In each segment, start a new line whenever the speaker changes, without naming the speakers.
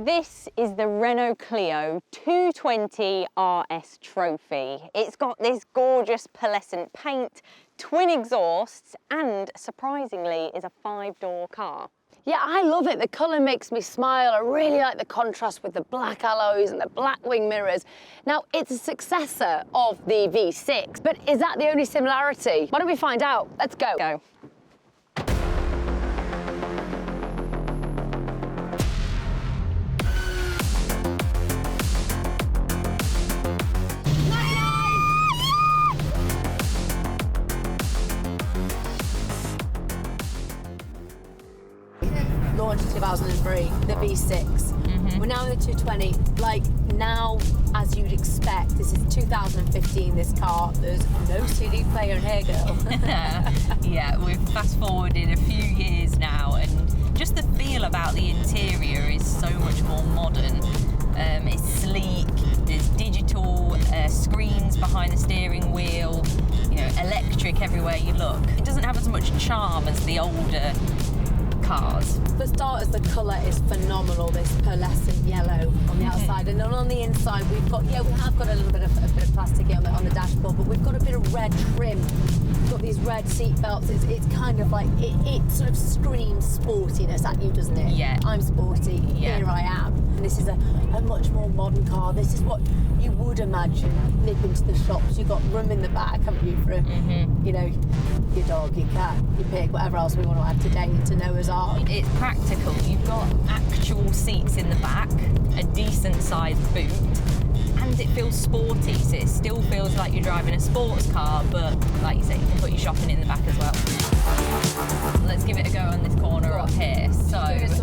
This is the Renault Clio 220 RS Trophy. It's got this gorgeous pearlescent paint, twin exhausts, and surprisingly is a 5-door car.
Yeah, I love it. The colour makes me smile. I really like the contrast with the black alloys and the black wing mirrors. Now, it's a successor of the V6, but is that the only similarity? Why don't we find out? Let's go.
Go.
Launched in 2003, the V6. We're now in the 220. Like now, as you'd expect, this is 2015, this car. There's no CD player in here, girl.
Yeah, we've fast forwarded a few years now, and just the feel about the interior is so much more modern. It's sleek, there's digital screens behind the steering wheel, you know, electric everywhere you look. It doesn't have as much charm as the older cars.
For starters, the colour is phenomenal, this pearlescent yellow on the outside, and then on the inside we've got, we have got a little bit of plastic here on the dashboard, but we've got a bit of red trim. We've got these red seat belts. It's kind of like, it sort of screams sportiness at you, doesn't it?
Yeah.
I'm sporty, here I am. And this is a much more modern car. This is what you would imagine. Nip into the shops, you've got room in the back, haven't you, for, you know, your dog, your cat, your pig, whatever else we want to add today to Noah's Ark.
It's practical. You've got actual seats in the back, a decent sized boot, and it feels sporty, so it still feels like you're driving a sports car, but like you say, you can put your shopping in the back as well. Let's give it a go on this corner up here. So it's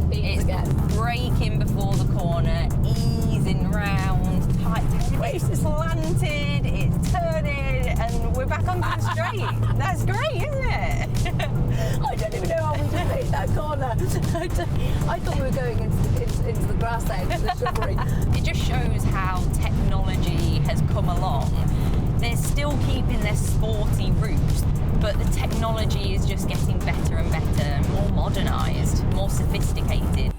braking before the corner, easing round, tight, it's slanted, it's turning, and we're back onto the straight. That's great, isn't it?
I don't even know how we just made that corner. I thought we were going into the grass there, into the shrubbery.
It just shows how technology has come along. They're still keeping their sporty roots, but the technology is just getting better and better, more modernised, more sophisticated.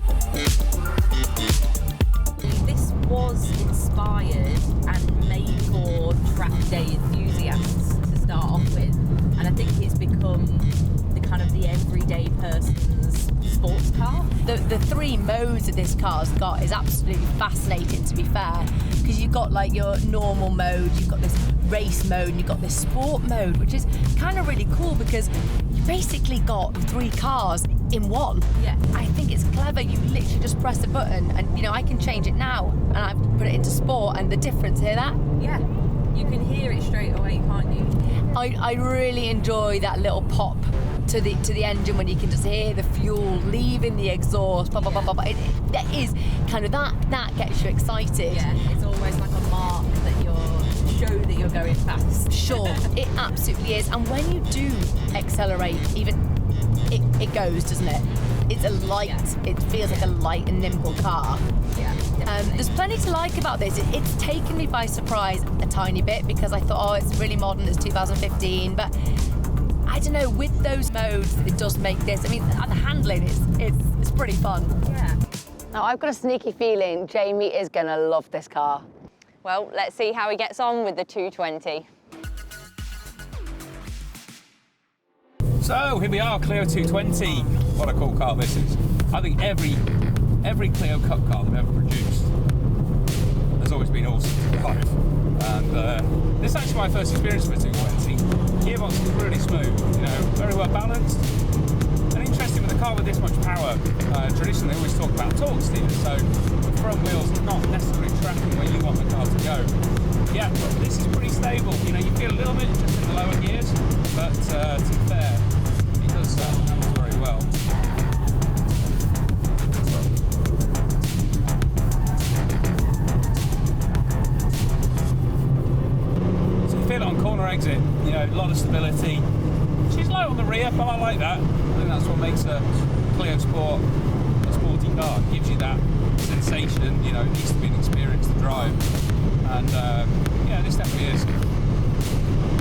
This was inspired and made for track day enthusiasts to start off with, and I think it's become the everyday person's sports car.
The three modes that this car's got is absolutely fascinating, to be fair, because you've got like your normal mode, you've got this race mode, and you've got this sport mode, which is kind of really cool because you basically got three cars in one.
Yeah.
I think it's clever. You literally just press a button and, you know, I can change it now and I put it into sport, and the difference, hear that?
Yeah, you can hear it straight away, can't you?
I really enjoy that little pop to the engine when you can just hear the fuel leaving the exhaust. Blah, blah, blah, blah, blah. That is kind of that gets you excited.
Yeah, it's almost like a mark that show that you're going fast.
Sure, it absolutely is. And when you do accelerate, even it goes, doesn't it? It's a light. It feels like a light and nimble car.
Yeah.
There's plenty to like about this. It's taken me by surprise a tiny bit because I thought, oh, it's really modern. It's 2015, but I don't know. With those modes, it does make this. I mean, the handling it's pretty fun.
Yeah.
Now I've got a sneaky feeling Jamie is gonna love this car.
Well, let's see how he gets on with the 220.
So here we are, Clio 220. What a cool car this is. I think every Clio Cup car they've ever produced has always been awesome to drive. And this is actually my first experience with a 220. Gearbox is really smooth, you know, very well balanced. And interesting with a car with this much power, traditionally they always talk about torque steer, so the front wheels are not necessarily tracking where you want the car to go. Yeah, this is pretty stable. You know, you feel a little bit just in the lower gears, but to be fair, it does handle very well. So you feel it on corner exit, you know, a lot of stability. She's low on the rear, but I like that. I think that's what makes a Clio Sport a sporty car. It gives you that sensation, you know, it needs to be an experience to drive. And yeah, this definitely is.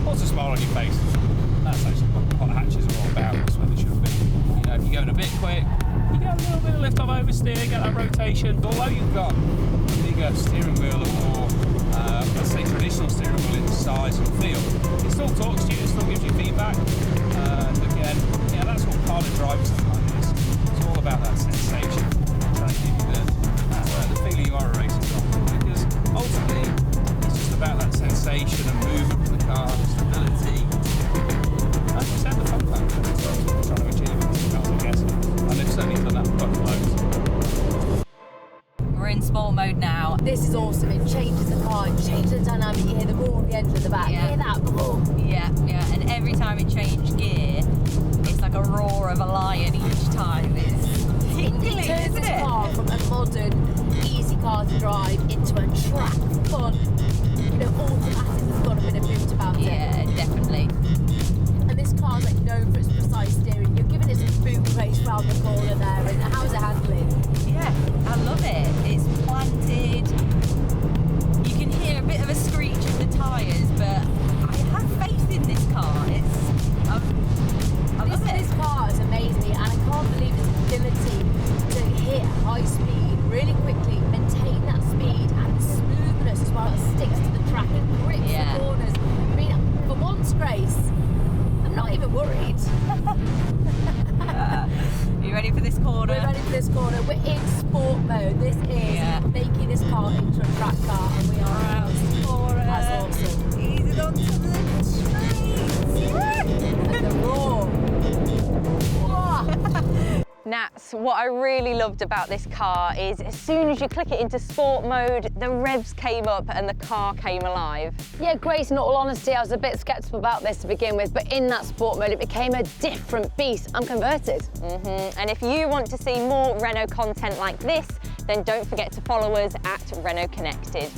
What's a smile on your face? That's actually what hatches are all about. That's what they should be. You know, if you're going a bit quick, you get a little bit of lift off oversteer, get that rotation. Although you've got a bigger steering wheel or let's say traditional steering wheel in size and feel, it still talks to you, it still gives you feedback. And again, yeah, that's what part of driving something like this. It's all about that sensation, trying to give you the feeling you are a racing driver. Because ultimately, it's just about that sensation and movement of the car, the stability. As you said, the fun factor. That's what we're trying to achieve in these cars, I guess. And they've certainly done that with both loads.
We're in sport mode now.
This is awesome. It changes the car, it changes the dynamic. You hear the roar of the engine at the back.
Yeah.
You hear that? Boom.
Yeah, yeah, and every time it changed gear, it's like a roar of a lion each time. It's tingly,
It turns
isn't
this
it?
car from a modern, easy car to drive into a track fun. You know, automatic has got a bit of boot about it.
Yeah, definitely.
And this car's like known for its precise steering. You're giving it some boot race round the corner there, and how's it handling?
Yeah, I love it. It's planted. You can hear a bit of a screech of the tyres, but I have faith in this car. I love it.
This car is amazing, and I can't believe its ability to hit high speed really quickly, maintain that speed and the smoothness as well. It sticks to the track and grips
Yeah.
the corners. I mean, for once, Grace, I'm not even worried.
Are you ready for this corner?
We're ready for this corner. We're in sport mode. This is making this car into a track car, and we are out for it. That's awesome.
Easy onto the straight.
And the roar. Whoa.
Nats, what I really loved about this car is as soon as you click it into sport mode, the revs came up and the car came alive.
Yeah, Grace, in all honesty, I was a bit sceptical about this to begin with, but in that sport mode, it became a different beast. I'm converted.
And if you want to see more Renault content like this, then don't forget to follow us at Renault Connected.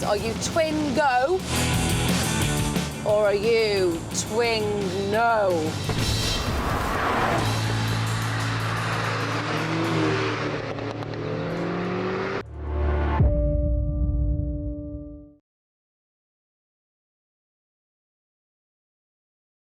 Are you Twingo or are you Twingo?